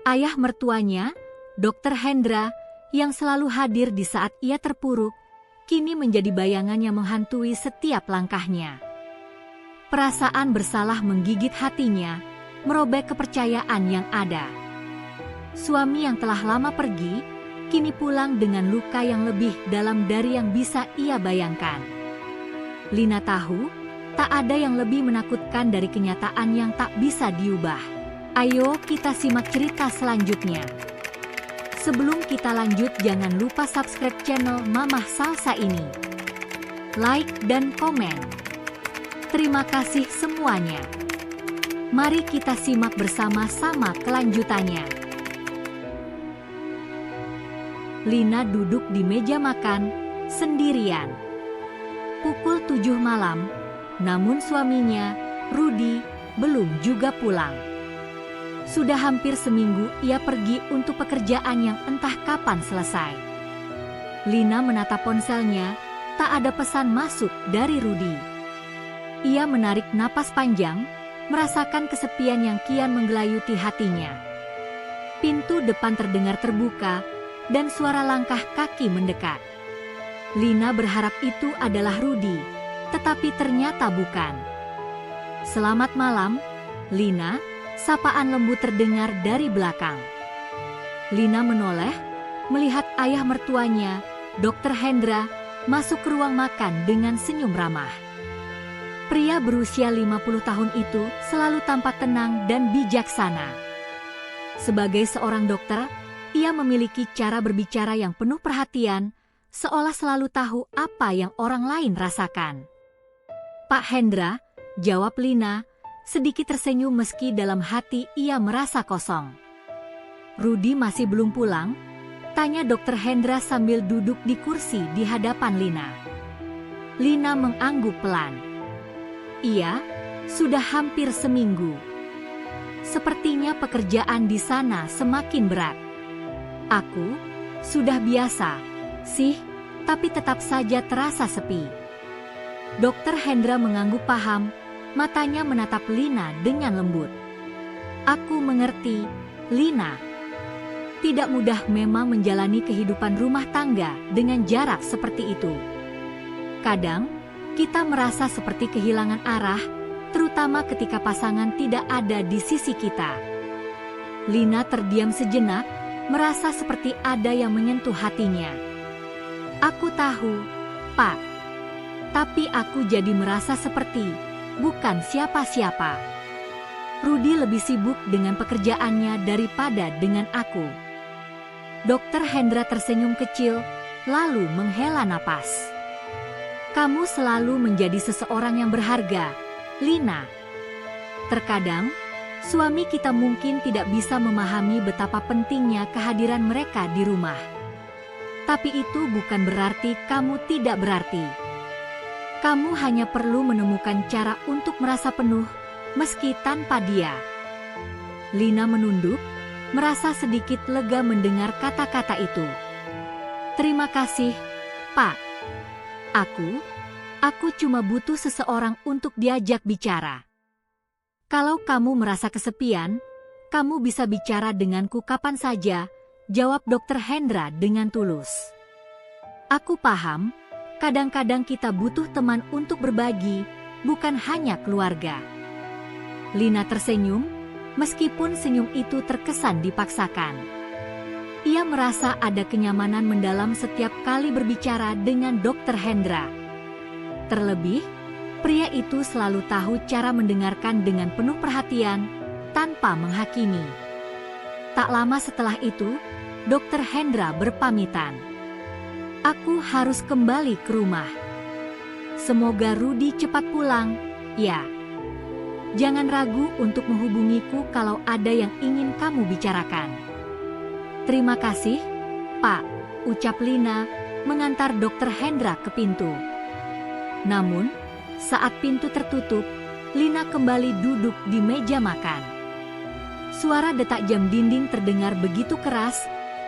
Ayah mertuanya, Dr. Hendra, yang selalu hadir di saat ia terpuruk, kini menjadi bayangan yang menghantui setiap langkahnya. Perasaan bersalah menggigit hatinya, merobek kepercayaan yang ada. Suami yang telah lama pergi, kini pulang dengan luka yang lebih dalam dari yang bisa ia bayangkan. Lina tahu, tak ada yang lebih menakutkan dari kenyataan yang tak bisa diubah. Ayo kita simak cerita selanjutnya. Sebelum kita lanjut, jangan lupa subscribe channel Mamah Salsa ini. Like dan komen. Terima kasih semuanya. Mari kita simak bersama-sama kelanjutannya. Lina duduk di meja makan, sendirian. Pukul 7 malam, namun suaminya, Rudy, belum juga pulang. Sudah hampir seminggu ia pergi untuk pekerjaan yang entah kapan selesai. Lina menatap ponselnya, tak ada pesan masuk dari Rudy. Ia menarik napas panjang, merasakan kesepian yang kian menggelayuti hatinya. Pintu depan terdengar terbuka, dan suara langkah kaki mendekat. Lina berharap itu adalah Rudy, tetapi ternyata bukan. "Selamat malam, Lina," sapaan lembut terdengar dari belakang. Lina menoleh, melihat ayah mertuanya, Dr. Hendra, masuk ke ruang makan dengan senyum ramah. Pria berusia 50 tahun itu selalu tampak tenang dan bijaksana. Sebagai seorang dokter, ia memiliki cara berbicara yang penuh perhatian, seolah selalu tahu apa yang orang lain rasakan. "Pak Hendra," jawab Lina, sedikit tersenyum meski dalam hati ia merasa kosong. "Rudy masih belum pulang?" tanya Dr. Hendra sambil duduk di kursi di hadapan Lina. Lina mengangguk pelan. "Iya, sudah hampir seminggu. Sepertinya pekerjaan di sana semakin berat. Aku sudah biasa sih, tapi tetap saja terasa sepi." Dr. Hendra mengangguk paham, matanya menatap Lina dengan lembut. "Aku mengerti, Lina. Tidak mudah memang menjalani kehidupan rumah tangga dengan jarak seperti itu. Kadang, kita merasa seperti kehilangan arah, terutama ketika pasangan tidak ada di sisi kita." Lina terdiam sejenak, merasa seperti ada yang menyentuh hatinya. "Aku tahu, Pak. Tapi aku jadi merasa seperti bukan siapa-siapa. Rudy lebih sibuk dengan pekerjaannya daripada dengan aku." Dr. Hendra tersenyum kecil, lalu menghela napas. "Kamu selalu menjadi seseorang yang berharga, Lina. Terkadang, suami kita mungkin tidak bisa memahami betapa pentingnya kehadiran mereka di rumah. Tapi itu bukan berarti kamu tidak berarti. Kamu hanya perlu menemukan cara untuk merasa penuh, meski tanpa dia." Lina menunduk, merasa sedikit lega mendengar kata-kata itu. "Terima kasih, Pak. Aku cuma butuh seseorang untuk diajak bicara. Kalau kamu merasa kesepian, kamu bisa bicara denganku kapan saja," jawab Dr. Hendra dengan tulus. "Aku paham. Kadang-kadang kita butuh teman untuk berbagi, bukan hanya keluarga." Lina tersenyum, meskipun senyum itu terkesan dipaksakan. Ia merasa ada kenyamanan mendalam setiap kali berbicara dengan Dr. Hendra. Terlebih, pria itu selalu tahu cara mendengarkan dengan penuh perhatian, tanpa menghakimi. Tak lama setelah itu, Dr. Hendra berpamitan. "Aku harus kembali ke rumah. Semoga Rudy cepat pulang, ya. Jangan ragu untuk menghubungiku kalau ada yang ingin kamu bicarakan." "Terima kasih, Pak," ucap Lina, mengantar Dr. Hendra ke pintu. Namun, saat pintu tertutup, Lina kembali duduk di meja makan. Suara detak jam dinding terdengar begitu keras,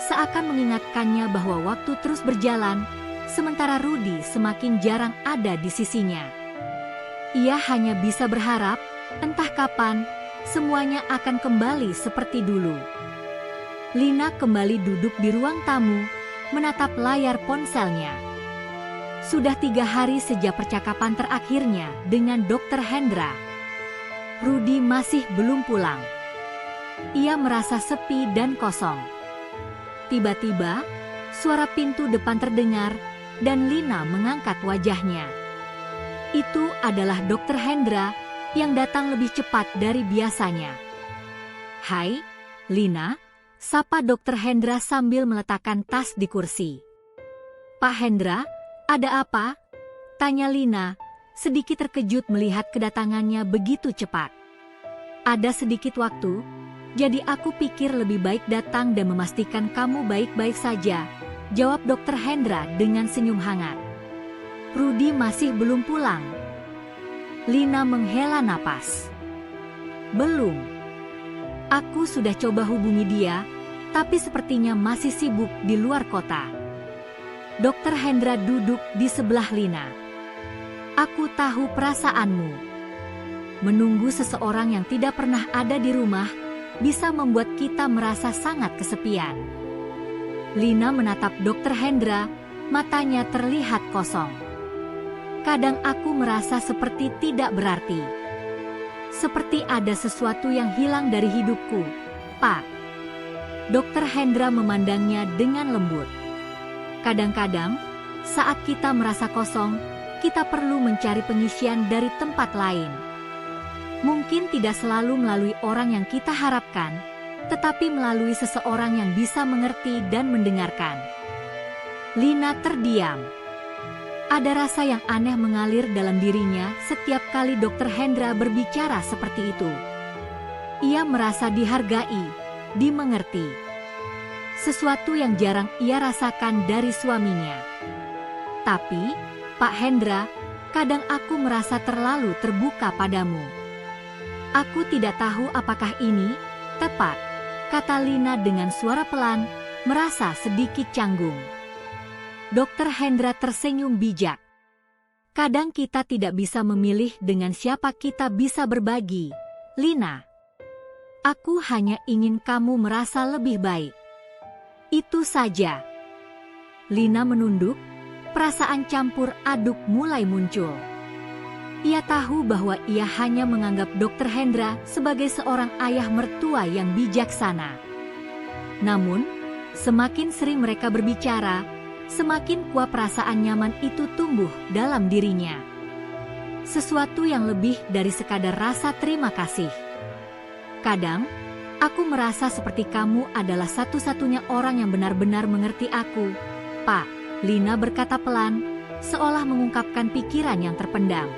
seakan mengingatkannya bahwa waktu terus berjalan, sementara Rudy semakin jarang ada di sisinya. Ia hanya bisa berharap, entah kapan, semuanya akan kembali seperti dulu. Lina kembali duduk di ruang tamu, menatap layar ponselnya. Sudah 3 hari sejak percakapan terakhirnya dengan Dr. Hendra. Rudy masih belum pulang. Ia merasa sepi dan kosong. Tiba-tiba, suara pintu depan terdengar dan Lina mengangkat wajahnya. Itu adalah Dr. Hendra yang datang lebih cepat dari biasanya. "Hai, Lina," sapa Dr. Hendra sambil meletakkan tas di kursi. "Pak Hendra, ada apa?" tanya Lina, sedikit terkejut melihat kedatangannya begitu cepat. "Ada sedikit waktu, jadi aku pikir lebih baik datang dan memastikan kamu baik-baik saja," jawab Dr. Hendra dengan senyum hangat. "Rudy masih belum pulang?" Lina menghela napas. "Belum. Aku sudah coba hubungi dia, tapi sepertinya masih sibuk di luar kota." Dr. Hendra duduk di sebelah Lina. "Aku tahu perasaanmu. Menunggu seseorang yang tidak pernah ada di rumah bisa membuat kita merasa sangat kesepian." Lina menatap Dr. Hendra, matanya terlihat kosong. "Kadang aku merasa seperti tidak berarti. Seperti ada sesuatu yang hilang dari hidupku, Pak." Dr. Hendra memandangnya dengan lembut. "Kadang-kadang, saat kita merasa kosong, kita perlu mencari pengisian dari tempat lain. Mungkin tidak selalu melalui orang yang kita harapkan, tetapi melalui seseorang yang bisa mengerti dan mendengarkan." Lina terdiam. Ada rasa yang aneh mengalir dalam dirinya setiap kali Dr. Hendra berbicara seperti itu. Ia merasa dihargai, dimengerti. Sesuatu yang jarang ia rasakan dari suaminya. "Tapi, Pak Hendra, kadang aku merasa terlalu terbuka padamu. Aku tidak tahu apakah ini tepat," kata Lina dengan suara pelan, merasa sedikit canggung. Dr. Hendra tersenyum bijak. "Kadang kita tidak bisa memilih dengan siapa kita bisa berbagi, Lina. Aku hanya ingin kamu merasa lebih baik. Itu saja." Lina menunduk, perasaan campur aduk mulai muncul. Ia tahu bahwa ia hanya menganggap Dr. Hendra sebagai seorang ayah mertua yang bijaksana. Namun, semakin sering mereka berbicara, semakin kuat perasaan nyaman itu tumbuh dalam dirinya. Sesuatu yang lebih dari sekadar rasa terima kasih. "Kadang, aku merasa seperti kamu adalah satu-satunya orang yang benar-benar mengerti aku, Pak," Lina berkata pelan, seolah mengungkapkan pikiran yang terpendam.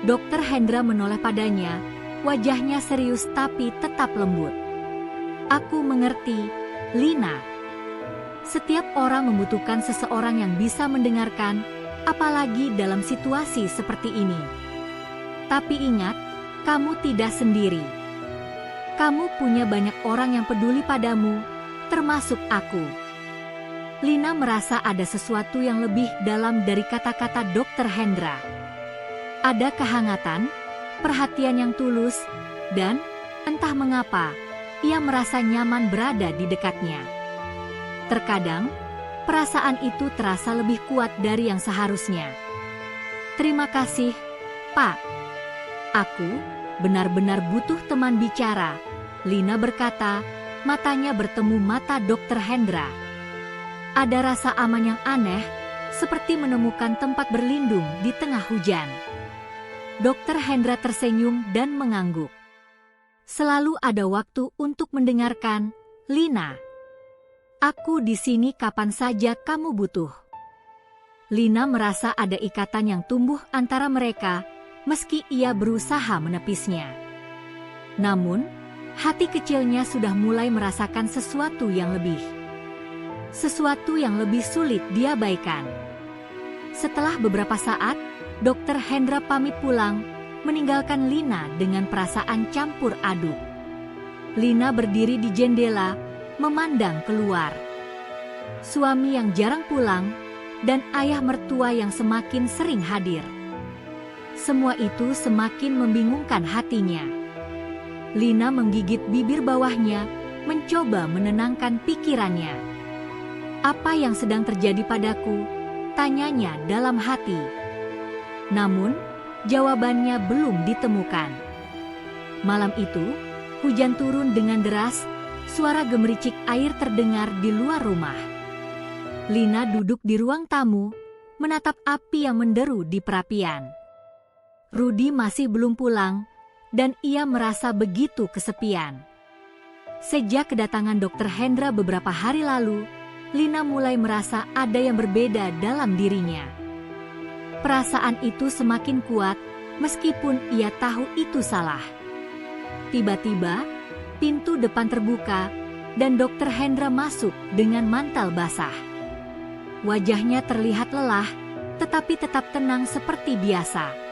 Dr. Hendra menoleh padanya, wajahnya serius tapi tetap lembut. "Aku mengerti, Lina. Setiap orang membutuhkan seseorang yang bisa mendengarkan, apalagi dalam situasi seperti ini. Tapi ingat, kamu tidak sendiri. Kamu punya banyak orang yang peduli padamu, termasuk aku." Lina merasa ada sesuatu yang lebih dalam dari kata-kata Dr. Hendra. Ada kehangatan, perhatian yang tulus, dan entah mengapa, ia merasa nyaman berada di dekatnya. Terkadang, perasaan itu terasa lebih kuat dari yang seharusnya. "Terima kasih, Pak. Aku benar-benar butuh teman bicara," Lina berkata, matanya bertemu mata Dr. Hendra. Ada rasa aman yang aneh, seperti menemukan tempat berlindung di tengah hujan. Dr. Hendra tersenyum dan mengangguk. "Selalu ada waktu untuk mendengarkan, Lina. Aku di sini kapan saja kamu butuh." Lina merasa ada ikatan yang tumbuh antara mereka, meski ia berusaha menepisnya. Namun, hati kecilnya sudah mulai merasakan sesuatu yang lebih. Sesuatu yang lebih sulit diabaikan. Setelah beberapa saat, Dr. Hendra pamit pulang, meninggalkan Lina dengan perasaan campur aduk. Lina berdiri di jendela, memandang keluar. Suami yang jarang pulang, dan ayah mertua yang semakin sering hadir. Semua itu semakin membingungkan hatinya. Lina menggigit bibir bawahnya, mencoba menenangkan pikirannya. "Apa yang sedang terjadi padaku?" tanyanya dalam hati. Namun, jawabannya belum ditemukan. Malam itu, hujan turun dengan deras, suara gemericik air terdengar di luar rumah. Lina duduk di ruang tamu, menatap api yang menderu di perapian. Rudy masih belum pulang, dan ia merasa begitu kesepian. Sejak kedatangan Dr. Hendra beberapa hari lalu, Lina mulai merasa ada yang berbeda dalam dirinya. Perasaan itu semakin kuat, meskipun ia tahu itu salah. Tiba-tiba, pintu depan terbuka, dan Dr. Hendra masuk dengan mantel basah. Wajahnya terlihat lelah, tetapi tetap tenang seperti biasa.